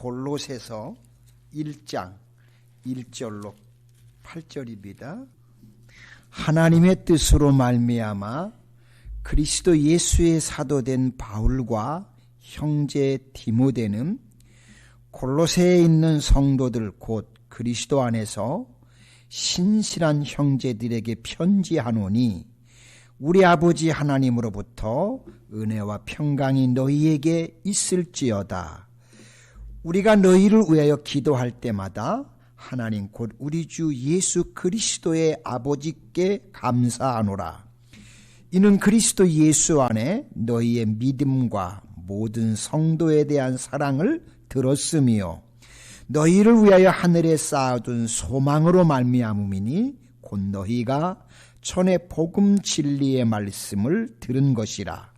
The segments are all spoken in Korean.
골로새서 1장 1절로 8절입니다. 하나님의 뜻으로 말미암아 그리스도 예수의 사도된 바울과 형제 디모데는 골로새에 있는 성도들 곧 그리스도 안에서 신실한 형제들에게 편지하노니 우리 아버지 하나님으로부터 은혜와 평강이 너희에게 있을지어다. 우리가 너희를 위하여 기도할 때마다 하나님 곧 우리 주 예수 그리스도의 아버지께 감사하노라. 이는 그리스도 예수 안에 너희의 믿음과 모든 성도에 대한 사랑을 들었으며 너희를 위하여 하늘에 쌓아둔 소망으로 말미암음이니 곧 너희가 전에 복음 진리의 말씀을 들은 것이라.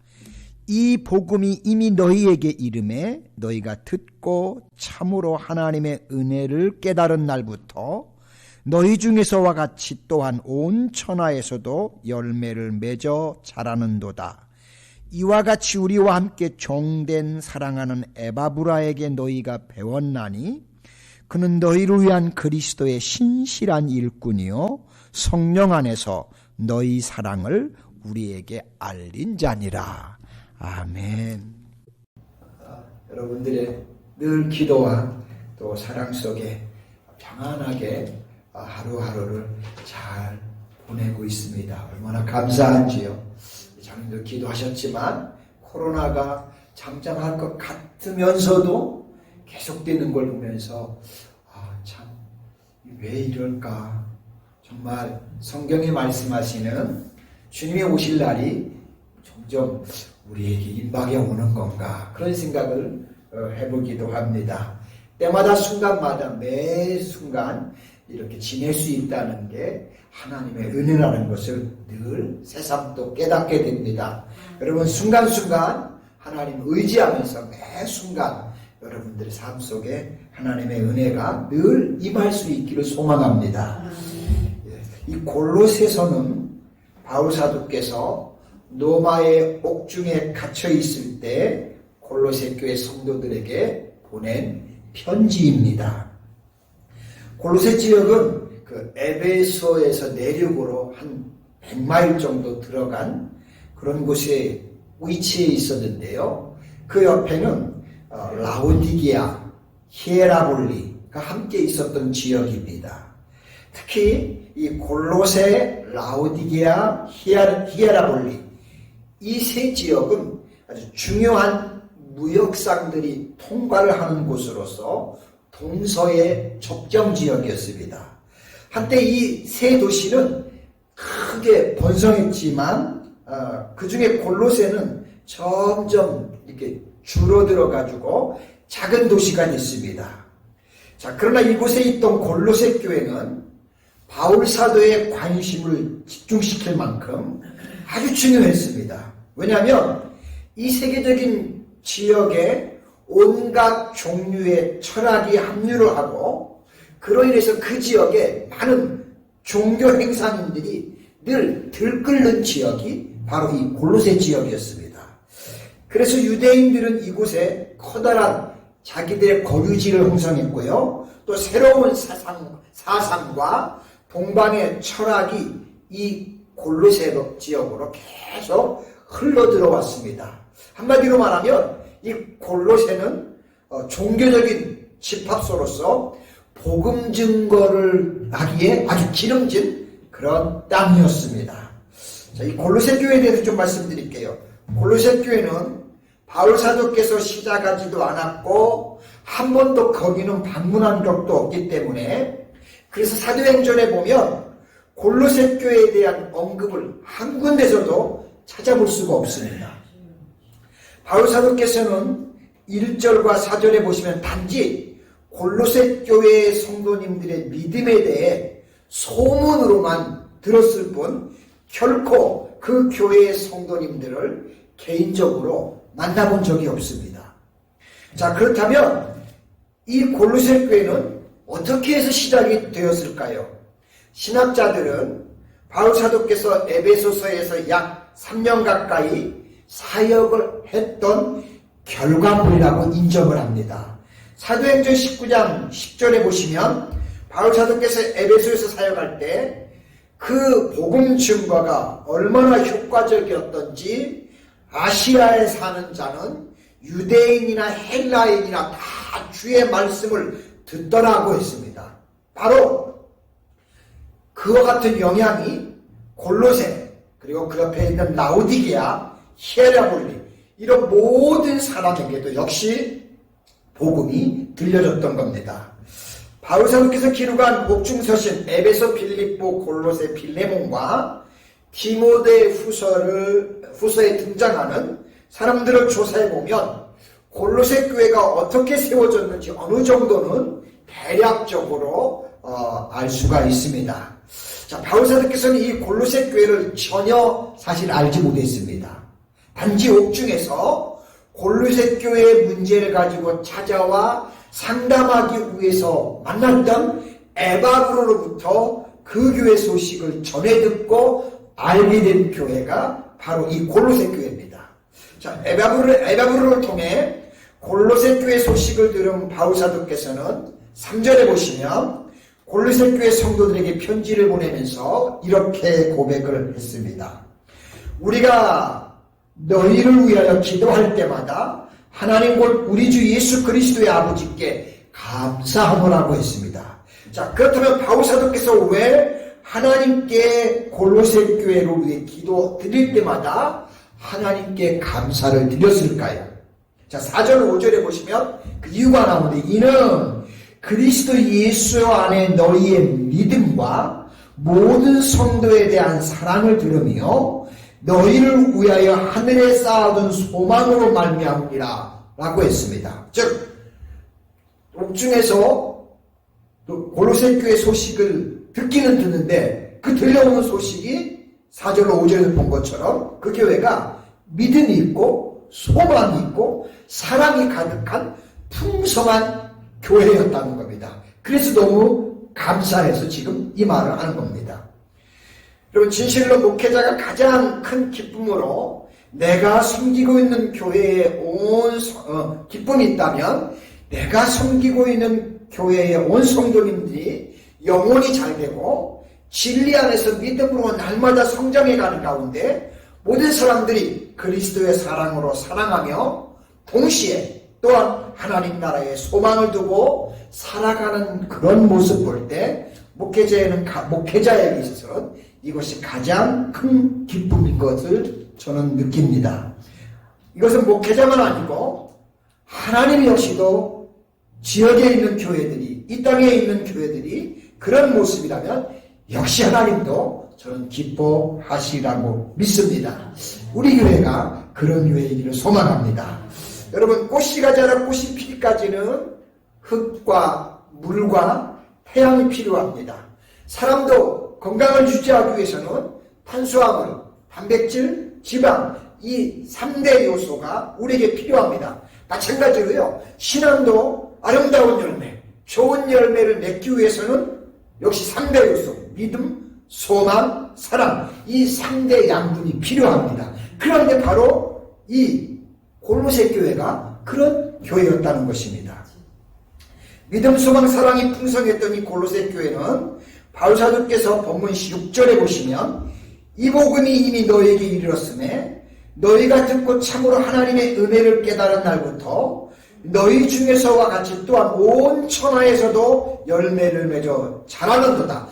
이 복음이 이미 너희에게 이름에 너희가 듣고 참으로 하나님의 은혜를 깨달은 날부터 너희 중에서와 같이 또한 온 천하에서도 열매를 맺어 자라는도다. 이와 같이 우리와 함께 종된 사랑하는 에바브라에게 너희가 배웠나니 그는 너희를 위한 그리스도의 신실한 일꾼이요 성령 안에서 너희 사랑을 우리에게 알린 자니라. 아멘. 여러분들의 늘 기도와 또 사랑 속에 평안하게 하루하루를 잘 보내고 있습니다. 얼마나 감사한지요. 장님도 기도하셨지만 코로나가 잠잠할 것 같으면서도 계속되는 걸 보면서 참 왜 이럴까. 정말 성경이 말씀하시는 주님이 오실 날이 점점 우리에게 임박해 오는 건가 그런 생각을 해보기도 합니다. 때마다 순간마다 매 순간 이렇게 지낼 수 있다는 게 하나님의 은혜라는 것을 늘 새삼 또 깨닫게 됩니다. 여러분 순간순간 하나님 의지하면서 매 순간 여러분들의 삶 속에 하나님의 은혜가 늘 임할 수 있기를 소망합니다. 이 골로새서는 바울 사도께서 로마의 옥중에 갇혀 있을 때 골로새 교회 성도들에게 보낸 편지입니다. 골로새 지역은 그 에베소에서 내륙으로 한 100마일 정도 들어간 그런 곳에 위치해 있었는데요. 그 옆에는 라오디게아, 히에라볼리가 함께 있었던 지역입니다. 특히 이 골로새, 라오디게아, 히에라볼리 이 세 지역은 아주 중요한 무역상들이 통과를 하는 곳으로서 동서의 접점 지역이었습니다. 한때 이 세 도시는 크게 번성했지만 그 중에 골로새는 점점 이렇게 줄어들어 가지고 작은 도시가 됐습니다. 자, 그러나 이곳에 있던 골로새 교회는 바울 사도의 관심을 집중시킬 만큼 아주 중요했습니다. 왜냐하면 이 세계적인 지역에 온갖 종류의 철학이 합류를 하고 그로 인해서 그 지역에 많은 종교 행상인들이 늘 들끓는 지역이 바로 이 골로새 지역이었습니다. 그래서 유대인들은 이곳에 커다란 자기들의 거류지를 형성했고요. 또 새로운 사상과 동방의 철학이 이 골로새 지역으로 계속 흘러들어왔습니다. 한마디로 말하면 이 골로새는 종교적인 집합소로서 복음 증거를 하기에 아주 기름진 그런 땅이었습니다. 자, 이 골로새 교회에 대해서 좀 말씀드릴게요. 골로새 교회는 바울 사도께서 시작하지도 않았고 한 번도 거기는 방문한 적도 없기 때문에 그래서 사도행전에 보면 골로새 교회에 대한 언급을 한 군데서도 찾아볼 수가 없습니다. 바울 사도께서는 1절과 4절에 보시면 단지 골로새 교회의 성도님들의 믿음에 대해 소문으로만 들었을 뿐 결코 그 교회의 성도님들을 개인적으로 만나본 적이 없습니다. 자, 그렇다면 이 골로새 교회는 어떻게 해서 시작이 되었을까요? 신학자들은 바울 사도께서 에베소서에서 약 3년 가까이 사역을 했던 결과물이라고 인정을 합니다. 사도행전 19장 10절에 보시면 바울 사도께서 에베소에서 사역할 때 그 복음 증거가 얼마나 효과적이었던지 아시아에 사는 자는 유대인이나 헬라인이나 다 주의 말씀을 듣더라고 했습니다. 바로 그와 같은 영향이 골로새 그리고 그 옆에 있는 라오디게아, 히에라볼리 이런 모든 사람에게도 역시 복음이 들려졌던 겁니다. 바울 사도께서 기록한 복중서신 에베소, 빌립보, 골로새, 빌레몬과 디모데 후서에 등장하는 사람들을 조사해보면 골로새 교회가 어떻게 세워졌는지 어느 정도는 대략적으로 알 수가 있습니다. 자, 바울 사도께서는 이 골로새 교회를 전혀 사실 알지 못했습니다. 단지 옥중에서 골로새 교회의 문제를 가지고 찾아와 상담하기 위해서 만났던 에바브로로부터 그 교회 소식을 전해 듣고 알게 된 교회가 바로 이 골로새 교회입니다. 자, 에바브로를 통해 골로새 교회 소식을 들은 바울 사도께서는 3절에 보시면 골로새 교회 성도들에게 편지를 보내면서 이렇게 고백을 했습니다. 우리가 너희를 위하여 기도할 때마다 하나님 곧 우리 주 예수 그리스도의 아버지께 감사하노라고 했습니다. 자, 그렇다면 바울 사도께서 왜 하나님께 골로새 교회를 위해 기도 드릴 때마다 하나님께 감사를 드렸을까요? 자, 4절 5절에 보시면 그 이유가 나오는데 이는 그리스도 예수 안에 너희의 믿음과 모든 성도에 대한 사랑을 들으며 너희를 위하여 하늘에 쌓아둔 소망으로 말미암으리라 라고 했습니다. 즉 옥중에서 골로새 교회 소식을 듣기는 듣는데 그 들려오는 소식이 4절로 5절에서 본 것처럼 그 교회가 믿음이 있고 소망이 있고 사랑이 가득한 풍성한 교회였다는 겁니다. 그래서 너무 감사해서 지금 이 말을 하는 겁니다. 여러분, 진실로 목회자가 가장 큰 기쁨으로 내가 섬기고 있는 교회에 온 기쁨이 있다면 내가 섬기고 있는 교회의 온 성도님들이 영혼이 잘 되고 진리 안에서 믿음으로 날마다 성장해가는 가운데 모든 사람들이 그리스도의 사랑으로 사랑하며 동시에 또한 하나님 나라에 소망을 두고 살아가는 그런 모습 볼 때 목회자에게 있어서는 이것이 가장 큰 기쁨인 것을 저는 느낍니다. 이것은 목회자만 아니고 하나님 역시도 지역에 있는 교회들이, 이 땅에 있는 교회들이 그런 모습이라면 역시 하나님도 저는 기뻐하시라고 믿습니다. 우리 교회가 그런 교회이기를 소망합니다. 여러분, 꽃씨가 자라 꽃이 피기까지는 흙과 물과 태양이 필요합니다. 사람도 건강을 유지하기 위해서는 탄수화물, 단백질, 지방 이 3대 요소가 우리에게 필요합니다. 마찬가지로요. 신앙도 아름다운 열매, 좋은 열매를 맺기 위해서는 역시 3대 요소, 믿음, 소망, 사랑 이 3대 양분이 필요합니다. 그런데 바로 이 골로새 교회가 그런 교회였다는 것입니다. 믿음, 소망, 사랑이 풍성했던 이 골로새 교회는 바울 사도께서 본문 6절에 보시면 이 복음이 이미 너에게 이르렀음에 너희가 듣고 참으로 하나님의 은혜를 깨달은 날부터 너희 중에서와 같이 또한 온 천하에서도 열매를 맺어 자라는도다.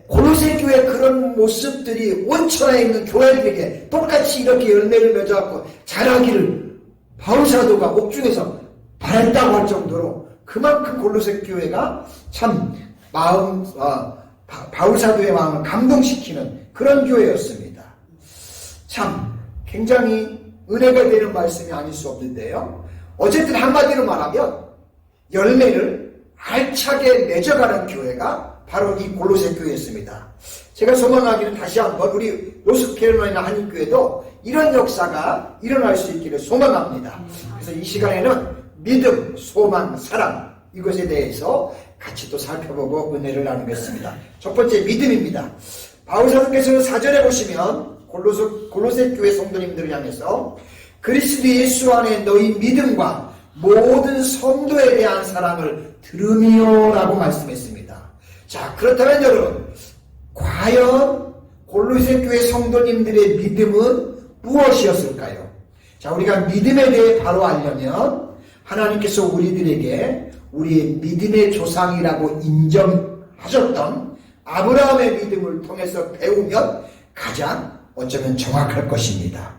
골로새 교회 그런 모습들이 온 천하에 있는 교회들에게 똑같이 이렇게 열매를 맺어갖고 자라기를 바울 사도가 옥중에서 바랬다고 할 정도로 그만큼 골로새 교회가 참 바울 사도의 마음을 감동시키는 그런 교회였습니다. 참 굉장히 은혜가 되는 말씀이 아닐 수 없는데요. 어쨌든 한마디로 말하면 열매를 알차게 맺어가는 교회가 바로 이 골로새 교회였습니다. 제가 소망하기는 다시 한번 우리 노스캐롤라이나 한인교회도 이런 역사가 일어날 수 있기를 소망합니다. 그래서 이 시간에는 믿음, 소망, 사랑 이것에 대해서 같이 또 살펴보고 은혜를 나누겠습니다. 첫 번째 믿음입니다. 바울 사도께서는 4절에 보시면 골로새 교회 성도님들을 향해서 그리스도 예수 안에 너희 믿음과 모든 성도에 대한 사랑을 들으며라고 말씀했습니다. 자, 그렇다면 여러분, 과연 골로새 교회 성도님들의 믿음은 무엇이었을까요? 자, 우리가 믿음에 대해 바로 알려면 하나님께서 우리들에게 우리의 믿음의 조상이라고 인정하셨던 아브라함의 믿음을 통해서 배우면 가장 어쩌면 정확할 것입니다.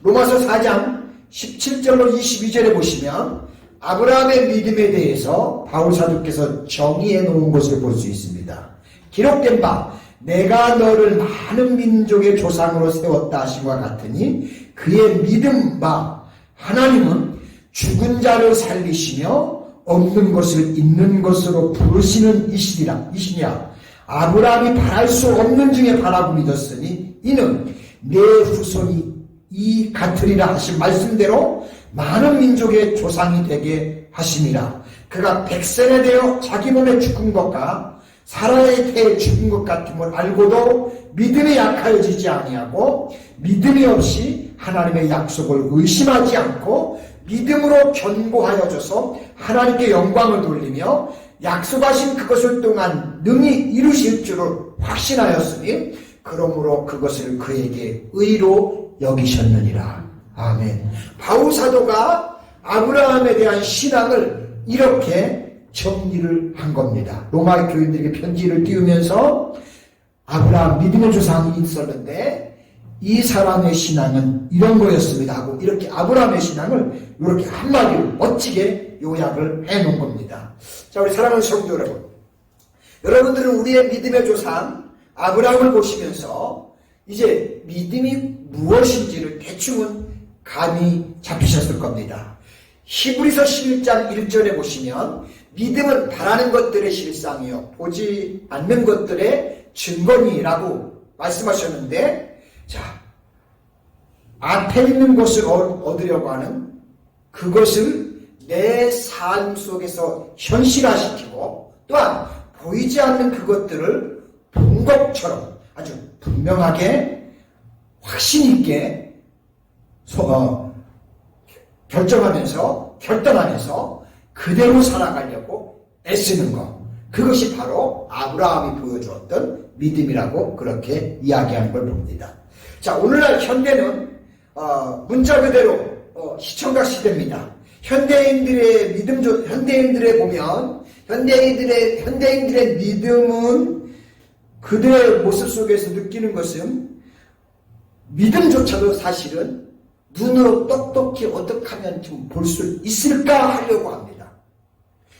로마서 4장 17절로 22절에 보시면 아브라함의 믿음에 대해서 바울 사도께서 정의해 놓은 것을 볼 수 있습니다. 기록된 바 내가 너를 많은 민족의 조상으로 세웠다 하심과 같으니 그의 믿음 바 하나님은 죽은 자를 살리시며 없는 것을 있는 것으로 부르시는 이시냐 아브라함이 바랄 수 없는 중에 바라고 믿었으니 이는 내 후손이 이 같으리라 하신 말씀대로 많은 민족의 조상이 되게 하심이라. 그가 100세에 되어 자기 몸에 죽은 것과 사라의 태에 죽은 것 같음을 알고도 믿음이 약하여지지 아니하고 믿음이 없이 하나님의 약속을 의심하지 않고 믿음으로 견고하여져서 하나님께 영광을 돌리며 약속하신 그것을 또한 능히 이루실 줄을 확신하였으니 그러므로 그것을 그에게 의로 여기셨느니라. 아멘. 바울 사도가 아브라함에 대한 신앙을 이렇게 정리를 한 겁니다. 로마 교인들에게 편지를 띄우면서 아브라함 믿음의 조상이 있었는데 이 사람의 신앙은 이런 거였습니다 하고 이렇게 아브라함의 신앙을 이렇게 한마디로 멋지게 요약을 해놓은 겁니다. 자, 우리 사랑하는 성도 여러분, 여러분들은 우리의 믿음의 조상 아브라함을 보시면서 이제 믿음이 무엇인지를 대충은 감이 잡히셨을 겁니다. 히브리서 11장 1절에 보시면 믿음은 바라는 것들의 실상이요 보지 않는 것들의 증거니라고 말씀하셨는데, 자, 앞에 있는 것을 얻으려고 하는 그것을 내 삶 속에서 현실화시키고 또한 보이지 않는 그것들을 본 것처럼 아주 분명하게 확신 있게 결정하면서 그대로 살아가려고 애쓰는 것, 그것이 바로 아브라함이 보여주었던 믿음이라고 그렇게 이야기하는 걸 봅니다. 자, 오늘날 현대는 문자 그대로 시청각 시대입니다. 현대인들의 보면 현대인들의 믿음은 그들의 모습 속에서 느끼는 것은 믿음조차도 사실은 눈으로 똑똑히 어떻게 하면 좀 볼 수 있을까 하려고 합니다.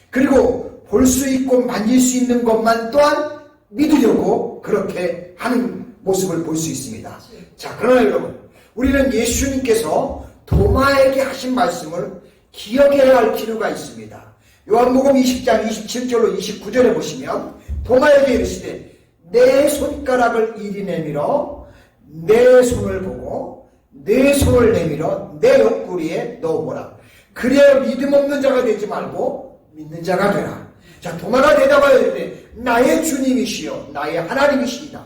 그리고 볼 수 있고 만질 수 있는 것만 또한 믿으려고 그렇게 하는 모습을 볼 수 있습니다. 자, 그러나 여러분, 우리는 예수님께서 도마에게 하신 말씀을 기억해야 할 필요가 있습니다. 요한복음 20장 27절로 29절에 보시면 도마에게 이르시되 내 손가락을 이리 내밀어 내 손을 보고 내 손을 내밀어 내 옆구리에 넣어보라. 그래야 믿음 없는 자가 되지 말고 믿는 자가 되라. 자, 도마가 대답하여 이르되 나의 주님이시여 나의 하나님이시이다.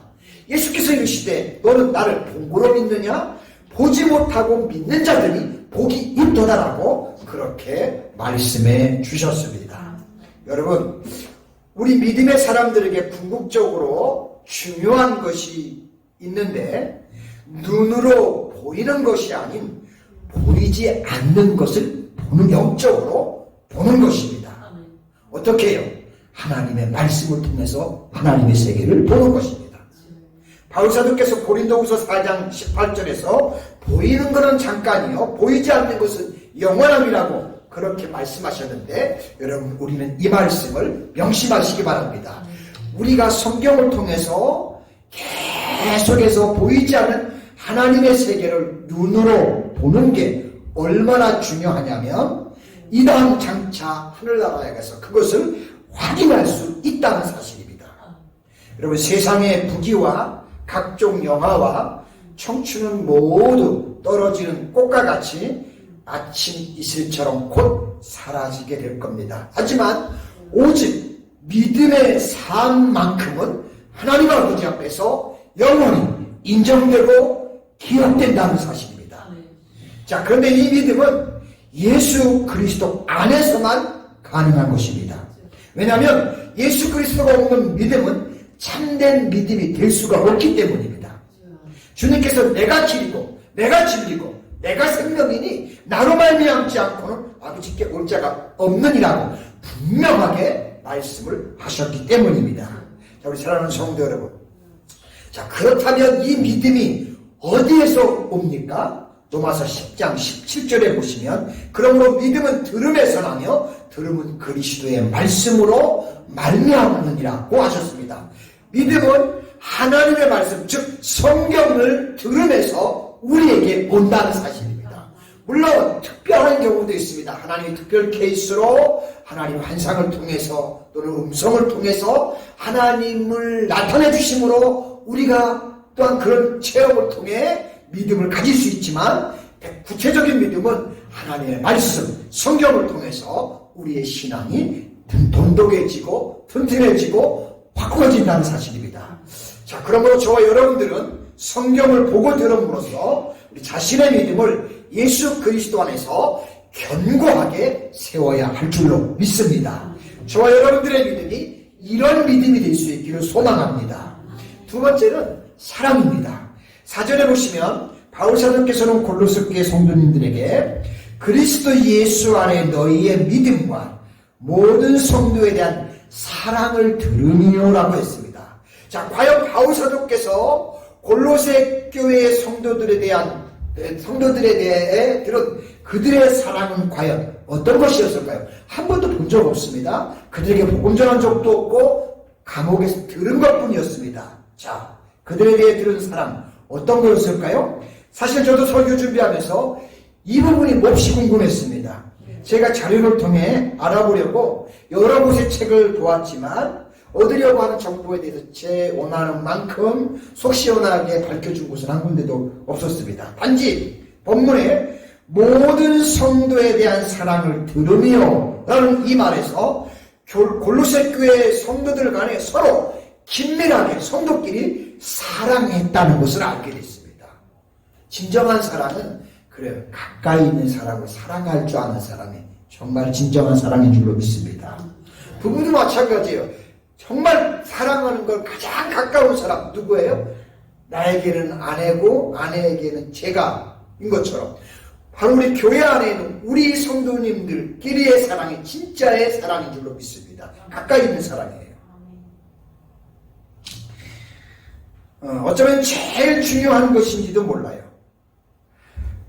예수께서 이르시되 너는 나를 본고로 믿느냐? 보지 못하고 믿는 자들이 복이 있도다라고 그렇게 말씀해 주셨습니다. 여러분, 우리 믿음의 사람들에게 궁극적으로 중요한 것이 있는데 눈으로 보이는 것이 아닌 보이지 않는 것을 보는, 영적으로 보는 것입니다. 어떻게 해요? 하나님의 말씀을 통해서 하나님의 세계를 보는 것입니다. 바울사도께서 고린도후서 4장 18절에서 보이는 것은 잠깐이요 보이지 않는 것은 영원함이라고 그렇게 말씀하셨는데, 여러분, 우리는 이 말씀을 명심하시기 바랍니다. 우리가 성경을 통해서 계속해서 보이지 않는 하나님의 세계를 눈으로 보는 게 얼마나 중요하냐면 이다음 장차 하늘나라에 가서 그것을 확인할 수 있다는 사실입니다. 여러분, 세상의 부귀와 각종 영화와 청춘은 모두 떨어지는 꽃과 같이 아침 이슬처럼 곧 사라지게 될 겁니다. 하지만 오직 믿음의 삶만큼은 하나님 아버지 앞에서 영원히 인정되고 기억된다는 사실입니다. 자, 그런데 이 믿음은 예수 그리스도 안에서만 가능한 것입니다. 왜냐하면 예수 그리스도가 없는 믿음은 참된 믿음이 될 수가 없기 때문입니다. 주님께서 내가 길이고 내가 진리고 내가 생명이니 나로 말미암지 않고는 아버지께 올 자가 없느니라고 분명하게 말씀을 하셨기 때문입니다. 자, 우리 사랑하는 성도 여러분, 자, 그렇다면 이 믿음이 어디에서 옵니까? 로마서 10장 17절에 보시면 그러므로 믿음은 들음에서 나며 들음은 그리스도의 말씀으로 말미암느니라고 하셨습니다. 믿음은 하나님의 말씀, 즉 성경을 들으면서 우리에게 온다는 사실입니다. 물론 특별한 경우도 있습니다. 하나님의 특별 케이스로 하나님 환상을 통해서 또는 음성을 통해서 하나님을 나타내 주심으로 우리가 또한 그런 체험을 통해 믿음을 가질 수 있지만 구체적인 믿음은 하나님의 말씀, 성경을 통해서 우리의 신앙이 돈독해지고 튼튼해지고 바꾸어진다는 사실입니다. 자, 그러므로 저와 여러분들은 성경을 보고 들음으로써 우리 자신의 믿음을 예수 그리스도 안에서 견고하게 세워야 할 줄로 믿습니다. 저와 여러분들의 믿음이 이런 믿음이 될 수 있기를 소망합니다. 두 번째는 사랑입니다. 4절에 보시면 바울 사도께서는 골로새 교회 성도님들에게 그리스도 예수 안에 너희의 믿음과 모든 성도에 대한 사랑을 들으미요라고 했습니다. 자, 과연 바울 사도께서 골로새 교회의 성도들에 대해 들은 그들의 사랑은 과연 어떤 것이었을까요? 한 번도 본 적 없습니다. 그들에게 복음 전한 적도 없고 감옥에서 들은 것뿐이었습니다. 자, 그들에 대해 들은 사랑 어떤 거였을까요? 사실 저도 설교 준비하면서 이 부분이 몹시 궁금했습니다. 제가 자료를 통해 알아보려고 여러 곳의 책을 보았지만 얻으려고 하는 정보에 대해서 제 원하는 만큼 속 시원하게 밝혀준 곳은 한 군데도 없었습니다. 단지 본문에 모든 성도에 대한 사랑을 들으며 라는 이 말에서 골로새 교회 성도들 간에 서로 긴밀하게 성도끼리 사랑했다는 것을 알게 됐습니다. 진정한 사랑은 그래요. 가까이 있는 사람을 사랑할 줄 아는 사람이 정말 진정한 사랑인 줄로 믿습니다. 부부도 마찬가지예요. 정말 사랑하는 걸 가장 가까운 사람 누구예요? 나에게는 아내고 아내에게는 제가인 것처럼 바로 우리 교회 안에 있는 우리 성도님들끼리의 사랑이 진짜의 사랑인 줄로 믿습니다. 가까이 있는 사랑이에요. 어쩌면 제일 중요한 것인지도 몰라요.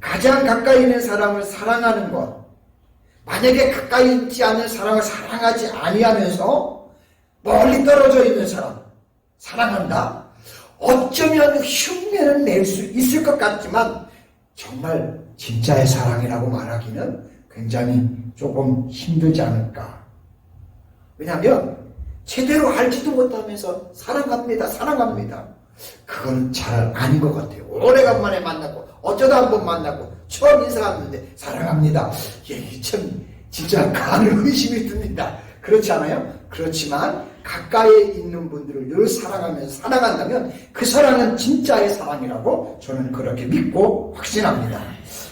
가장 가까이 있는 사람을 사랑하는 것, 만약에 가까이 있지 않은 사람을 사랑하지 아니하면서 멀리 떨어져 있는 사람 사랑한다? 어쩌면 흉내는 낼 수 있을 것 같지만 정말 진짜의 사랑이라고 말하기는 굉장히 조금 힘들지 않을까. 왜냐하면 제대로 알지도 못하면서 사랑합니다. 그건 잘 아닌 것 같아요. 오래간만에 만나고 어쩌다 한번 만나고 처음 인사하는데 사랑합니다. 이게 참 진짜 간을 의심이 듭니다. 그렇지 않아요? 그렇지만 가까이에 있는 분들을 늘 사랑하면서 사랑한다면 그 사랑은 진짜의 사랑이라고 저는 그렇게 믿고 확신합니다.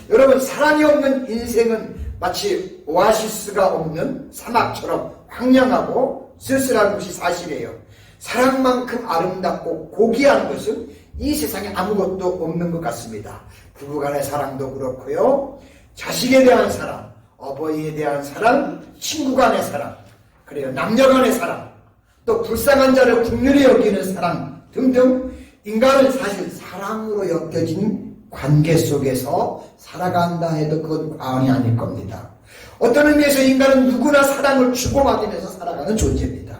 여러분, 사랑이 없는 인생은 마치 오아시스가 없는 사막처럼 황량하고 쓸쓸한 것이 사실이에요. 사랑만큼 아름답고 고귀한 것은 이 세상에 아무것도 없는 것 같습니다. 부부간의 사랑도 그렇고요. 자식에 대한 사랑, 어버이에 대한 사랑, 친구간의 사랑, 그래요. 남녀간의 사랑, 또 불쌍한 자를 긍휼히 여기는 사랑 등등 인간은 사실 사랑으로 엮여진 관계 속에서 살아간다 해도 그건 과언이 아닐 겁니다. 어떤 의미에서 인간은 누구나 사랑을 주고받으면서 살아가는 존재입니다.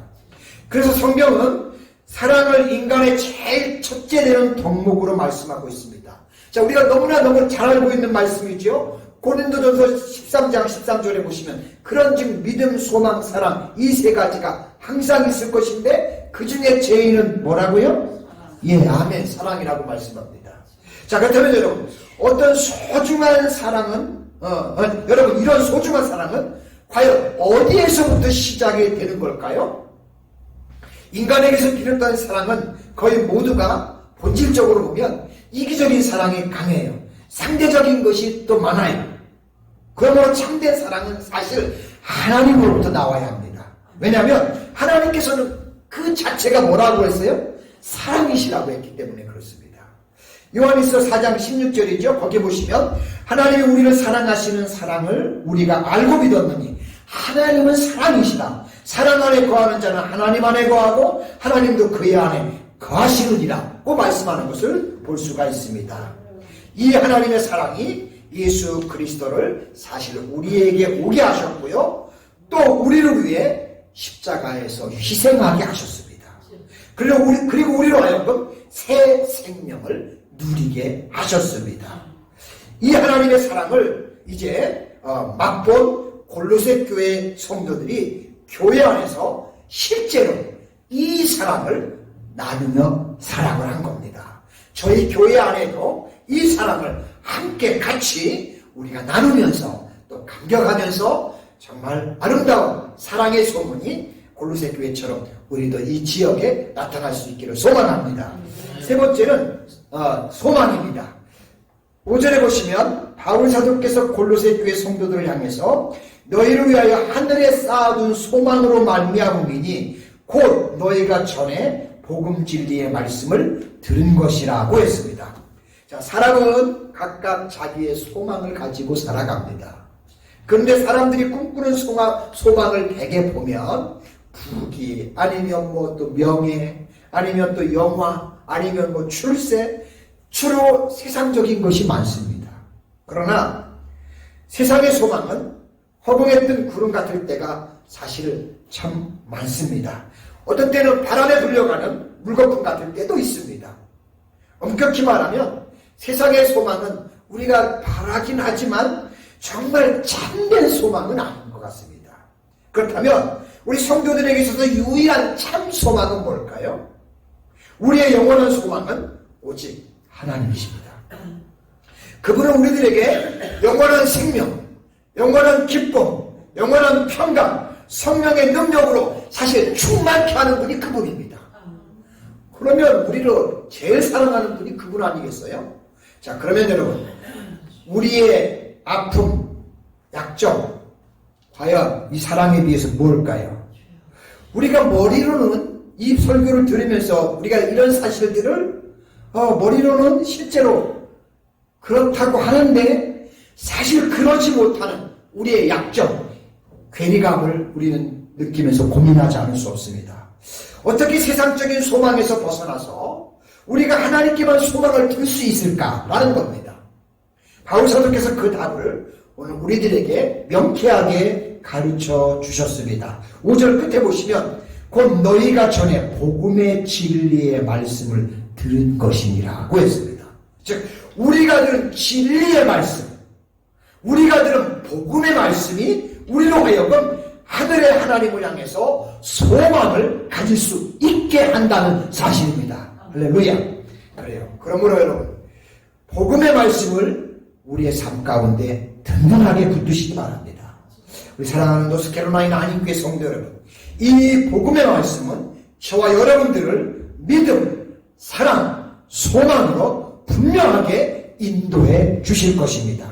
그래서 성경은 사랑을 인간의 제일 첫째 되는 덕목으로 말씀하고 있습니다. 자, 우리가 너무 잘 알고 있는 말씀이죠. 고린도전서 13장 13절에 보시면 그런 즉 믿음, 소망, 사랑 이 세 가지가 항상 있을 것인데 그 중에 제일은 뭐라고요? 예, 아멘, 사랑이라고 말씀합니다. 자, 그렇다면 여러분, 어떤 소중한 사랑은 여러분, 이런 소중한 사랑은 과연 어디에서부터 시작이 되는 걸까요? 인간에게서 비롯된 사랑은 거의 모두가 본질적으로 보면 이기적인 사랑이 강해요. 상대적인 것이 또 많아요. 그러므로 참된 사랑은 사실 하나님으로부터 나와야 합니다. 왜냐하면 하나님께서는 그 자체가 뭐라고 했어요? 사랑이시라고 했기 때문에 그렇습니다. 요한일서 4장 16절이죠. 거기 보시면 하나님이 우리를 사랑하시는 사랑을 우리가 알고 믿었느니 하나님은 사랑이시라. 사랑 안에 거하는 자는 하나님 안에 거하고 하나님도 그의 안에 거하시느니라고 말씀하는 것을 볼 수가 있습니다. 이 하나님의 사랑이 예수 그리스도를 사실 우리에게 오게 하셨고요. 또 우리를 위해 십자가에서 희생하게 하셨습니다. 그리고 우리로 하여금 새 생명을 누리게 하셨습니다. 이 하나님의 사랑을 이제 맛본 골로새 교회 성도들이 교회 안에서 실제로 이 사랑을 나누며 사랑을 한 겁니다. 저희 교회 안에도 이 사랑을 함께 같이 우리가 나누면서 또 감격하면서 정말 아름다운 사랑의 소문이 골로새 교회처럼 우리도 이 지역에 나타날 수 있기를 소망합니다. 세 번째는 소망입니다. 5절에 보시면 바울 사도께서 골로새 교회 성도들을 향해서 너희를 위하여 하늘에 쌓아둔 소망으로 말미암음이니 곧 너희가 전에 복음 진리의 말씀을 들은 것이라고 했습니다. 자, 사람은 각각 자기의 소망을 가지고 살아갑니다. 그런데 사람들이 꿈꾸는 소망을 대개 보면 부귀, 아니면 뭐 또 명예, 아니면 또 영화, 아니면 뭐 출세, 주로 세상적인 것이 많습니다. 그러나 세상의 소망은 허공에 뜬 구름 같을 때가 사실 참 많습니다. 어떤 때는 바람에 불려가는 물거품 같을 때도 있습니다. 엄격히 말하면 세상의 소망은 우리가 바라긴 하지만 정말 참된 소망은 아닌 것 같습니다. 그렇다면 우리 성도들에게 있어서 유일한 참 소망은 뭘까요? 우리의 영원한 소망은 오직 하나님이십니다. 그분은 우리들에게 영원한 생명, 영원한 기쁨, 영원한 평강, 성령의 능력으로 사실 충만케 하는 분이 그분입니다. 그러면 우리를 제일 사랑하는 분이 그분 아니겠어요? 자, 그러면 여러분, 우리의 아픔, 약점, 과연 이 사랑에 비해서 뭘까요? 우리가 머리로는 이 설교를 들으면서 우리가 이런 사실들을 머리로는 실제로 그렇다고 하는데 사실 그러지 못하는 우리의 약점, 괴리감을 우리는 느끼면서 고민하지 않을 수 없습니다. 어떻게 세상적인 소망에서 벗어나서 우리가 하나님께만 소망을 들 수 있을까라는 겁니다. 바울 사도께서 그 답을 오늘 우리들에게 명쾌하게 가르쳐 주셨습니다. 5절 끝에 보시면 곧 너희가 전에 복음의 진리의 말씀을 들은 것이니라고 했습니다. 즉 우리가 들은 진리의 말씀, 우리가 들은 복음의 말씀이 우리로 하여금 하늘의 하나님을 향해서 소망을 가질 수 있게 한다는 사실입니다. 할렐루야. 그래요. 그러므로 여러분, 복음의 말씀을 우리의 삶 가운데 든든하게 붙드시기 바랍니다. 우리 사랑하는 노스캐롤라이나 한인교회 성도 여러분, 이 복음의 말씀은 저와 여러분들을 믿음, 사랑, 소망으로 분명하게 인도해 주실 것입니다.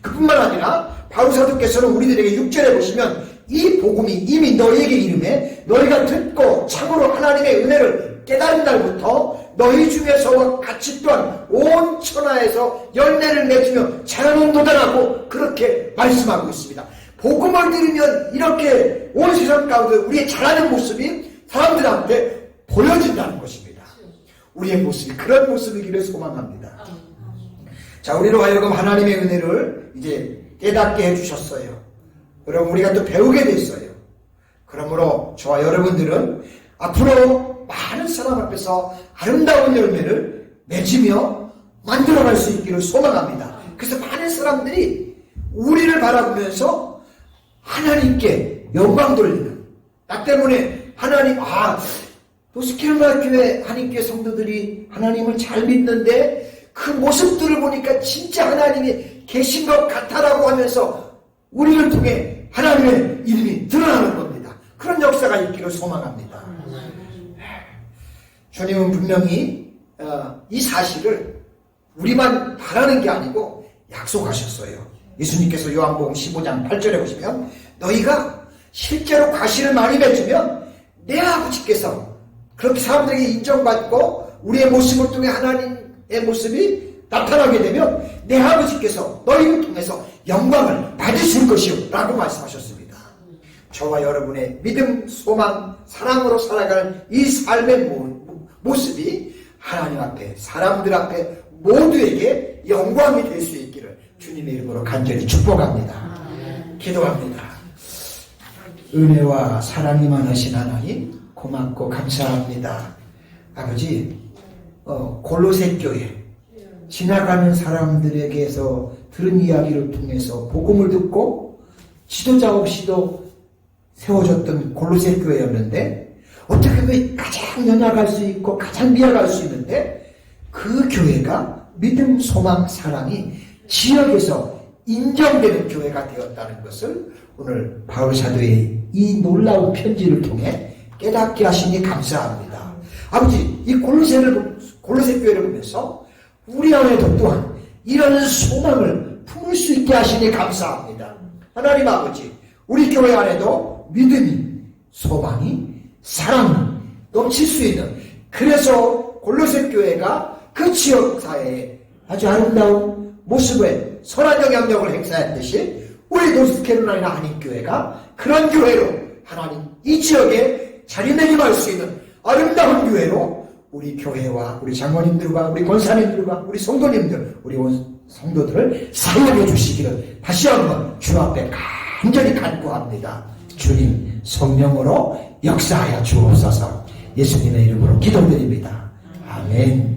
그뿐만 아니라 바울 사도께서는 우리들에게 6절에 보시면 이 복음이 이미 너희에게 이름에 너희가 듣고 참으로 하나님의 은혜를 깨달은 날부터 너희 중에서와 같이 또한 온 천하에서 열매를 맺으며 자라는도다라고 그렇게 말씀하고 있습니다. 복음을 들으면 이렇게 온 세상 가운데 우리의 자라는 모습이 사람들한테 보여진다는 것입니다. 우리의 모습이 그런 모습이기를 소망합니다. 자, 우리로 하여금 하나님의 은혜를 이제 깨닫게 해주셨어요. 그럼 우리가 또 배우게 됐어요. 그러므로 저와 여러분들은 앞으로 많은 사람 앞에서 아름다운 열매를 맺으며 만들어갈 수 있기를 소망합니다. 그래서 많은 사람들이 우리를 바라보면서 하나님께 영광 돌리는, 나 때문에 하나님, 노스캐롤라이나 교회 한인교회 성도들이 하나님을 잘 믿는데 그 모습들을 보니까 진짜 하나님이 계신 것 같아라고 하면서 우리를 통해 하나님의 이름이 드러나는 겁니다. 그런 역사가 있기를 소망합니다. 주님은 분명히 이 사실을 우리만 바라는 게 아니고 약속하셨어요. 예수님께서 요한복음 15장 8절에 보시면 너희가 실제로 과실을 많이 맺으면 내 아버지께서 그렇게 사람들에게 인정받고 우리의 모습을 통해 하나님의 모습이 나타나게 되면 내 아버지께서 너희를 통해서 영광을 받으실 것이요 라고 말씀하셨습니다. 저와 여러분의 믿음, 소망, 사랑으로 살아가는 이 삶의 모습이 하나님 앞에, 사람들 앞에 모두에게 영광이 될 수 있기를 주님의 이름으로 간절히 축복합니다. 기도합니다. 은혜와 사랑이 많으신 하나님 고맙고 감사합니다. 아버지, 골로새 교회 지나가는 사람들에게서 들은 이야기를 통해서 복음을 듣고 지도자 없이도 세워졌던 골로새 교회였는데 어떻게 보면 가장 연약할 수 있고 가장 미약할 수 있는데 그 교회가 믿음, 소망, 사랑이 지역에서 인정되는 교회가 되었다는 것을 오늘 바울 사도의 이 놀라운 편지를 통해 깨닫게 하시니 감사합니다. 아버지, 이 골로새 교회를 보면서 우리 안에도 또한 이런 소망을 품을 수 있게 하시니 감사합니다. 하나님 아버지, 우리 교회 안에도 믿음이, 소망이, 사랑이 넘칠 수 있는, 그래서 골로새 교회가 그 지역사회에 아주 아름다운 모습에 선한 영향력을 행사했듯이 우리 노스캐롤라이나 한인교회가 그런 교회로 하나님 이 지역에 자리매김할 수 있는 아름다운 교회로 우리 교회와 우리 장로님들과 우리 권사님들과 우리 성도님들, 우리 성도들을 사용해 주시기를 다시 한번 주 앞에 간절히 간구합니다. 주님 성령으로 역사하여 주옵소서. 예수님의 이름으로 기도드립니다. 아멘.